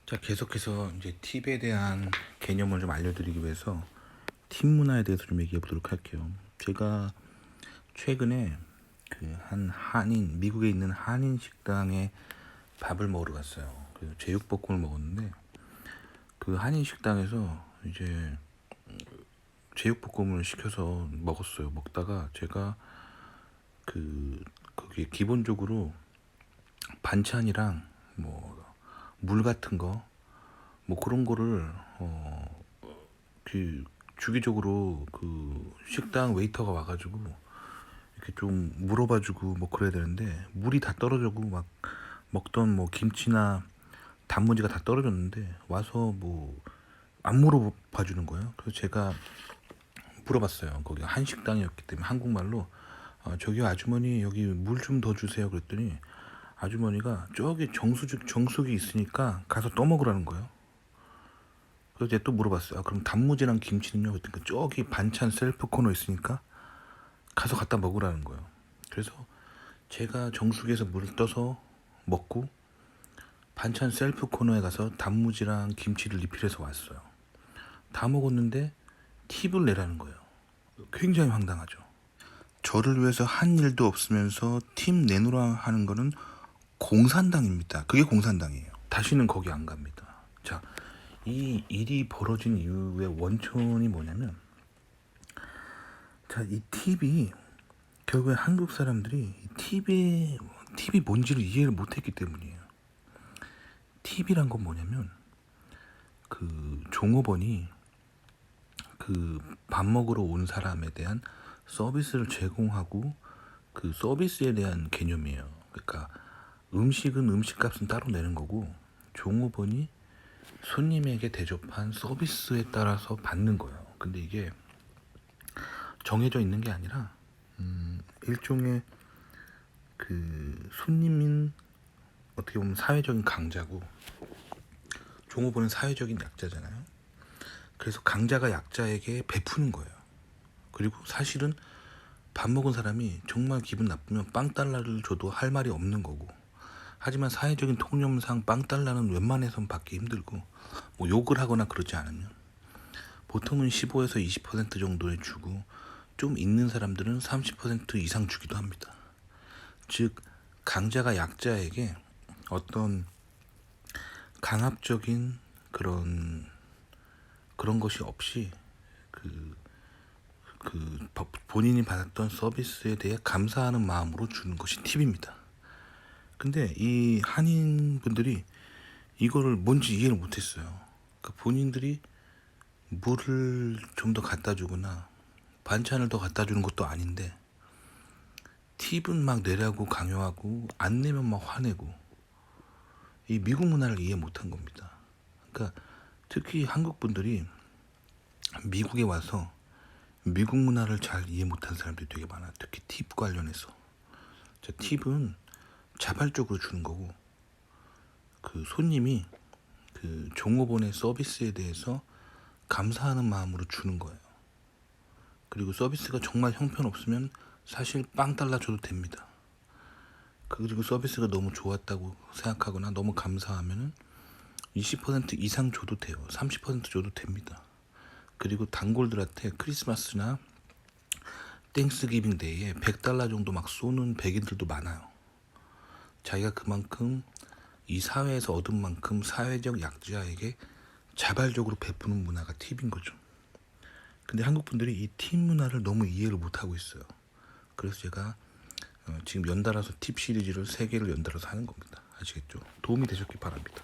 자, 계속해서 이제 팁에 대한 개념을 좀 알려드리기 위해서 팁 문화에 대해서 좀 얘기해 보도록 할게요. 제가 최근에 미국에 있는 한인 식당에 밥을 먹으러 갔어요. 그래서 제육볶음을 먹었는데 그 한인 식당에서 이제 제육볶음을 시켜서 먹었어요. 먹다가 제가 거기에 기본적으로 반찬이랑 뭐 물 같은 거 뭐 그런 거를 주기적으로 그 식당 웨이터가 와가지고 이렇게 좀 물어봐주고 뭐 그래야 되는데 물이 다 떨어지고 막 먹던 뭐 김치나 단무지가 다 떨어졌는데 와서 뭐 안 물어봐 주는 거예요. 그래서 제가 물어봤어요. 거기가 한식당이었기 때문에 한국말로 저기 아주머니 여기 물 좀 더 주세요. 그랬더니 아주머니가 저기 정수기 있으니까 가서 떠먹으라는 거예요. 그래서 제가 또 물어봤어요. 그럼 단무지랑 김치는요? 그러니까 저기 반찬 셀프 코너 있으니까 가서 갖다 먹으라는 거예요. 그래서 제가 정수기에서 물을 떠서 먹고 반찬 셀프 코너에 가서 단무지랑 김치를 리필해서 왔어요. 다 먹었는데 팁을 내라는 거예요. 굉장히 황당하죠. 저를 위해서 한 일도 없으면서 팁 내놓으라 하는 거는 공산당입니다. 그게 공산당이에요. 다시는 거기 안 갑니다. 자, 이 일이 벌어진 이유의 원천이 뭐냐면, 자, 이 팁이 결국에 한국 사람들이 팁이 뭔지를 이해를 못했기 때문이에요. 팁이란 건 뭐냐면 그 종업원이 그 밥 먹으러 온 사람에 대한 서비스를 제공하고 그 서비스에 대한 개념이에요. 그러니까 음식은 음식값은 따로 내는 거고 종업원이 손님에게 대접한 서비스에 따라서 받는 거예요. 근데 이게 정해져 있는 게 아니라 일종의 그 손님인 어떻게 보면 사회적인 강자고 종업원은 사회적인 약자잖아요. 그래서 강자가 약자에게 베푸는 거예요. 그리고 사실은 밥 먹은 사람이 정말 기분 나쁘면 빵 달러를 줘도 할 말이 없는 거고, 하지만 사회적인 통념상 빵 달러는 웬만해선 받기 힘들고 뭐 욕을 하거나 그러지 않으면 보통은 15에서 20% 정도에 주고 좀 있는 사람들은 30% 이상 주기도 합니다. 즉 강자가 약자에게 어떤 강압적인 그런 것이 없이 본인이 받았던 서비스에 대해 감사하는 마음으로 주는 것이 팁입니다. 근데 이 한인분들이 이거를 뭔지 이해를 못했어요. 그 본인들이 물을 좀 더 갖다 주거나 반찬을 더 갖다 주는 것도 아닌데 팁은 막 내라고 강요하고 안 내면 막 화내고, 이 미국 문화를 이해 못한 겁니다. 그러니까 특히 한국 분들이 미국에 와서 미국 문화를 잘 이해 못한 사람들이 되게 많아요. 특히 팁 관련해서. 팁은 자발적으로 주는 거고 그 손님이 그 종업원의 서비스에 대해서 감사하는 마음으로 주는 거예요. 그리고 서비스가 정말 형편없으면 사실 빵 달라 줘도 됩니다. 그리고 서비스가 너무 좋았다고 생각하거나 너무 감사하면은 20% 이상 줘도 돼요. 30% 줘도 됩니다. 그리고 단골들한테 크리스마스나 땡스기빙 데이에 $100 정도 막 쏘는 백인들도 많아요. 자기가 그만큼 이 사회에서 얻은 만큼 사회적 약자에게 자발적으로 베푸는 문화가 팁인 거죠. 근데 한국 분들이 이 팁 문화를 너무 이해를 못하고 있어요. 그래서 제가 지금 연달아서 팁 시리즈를 3개를 연달아서 하는 겁니다. 아시겠죠? 도움이 되셨길 바랍니다.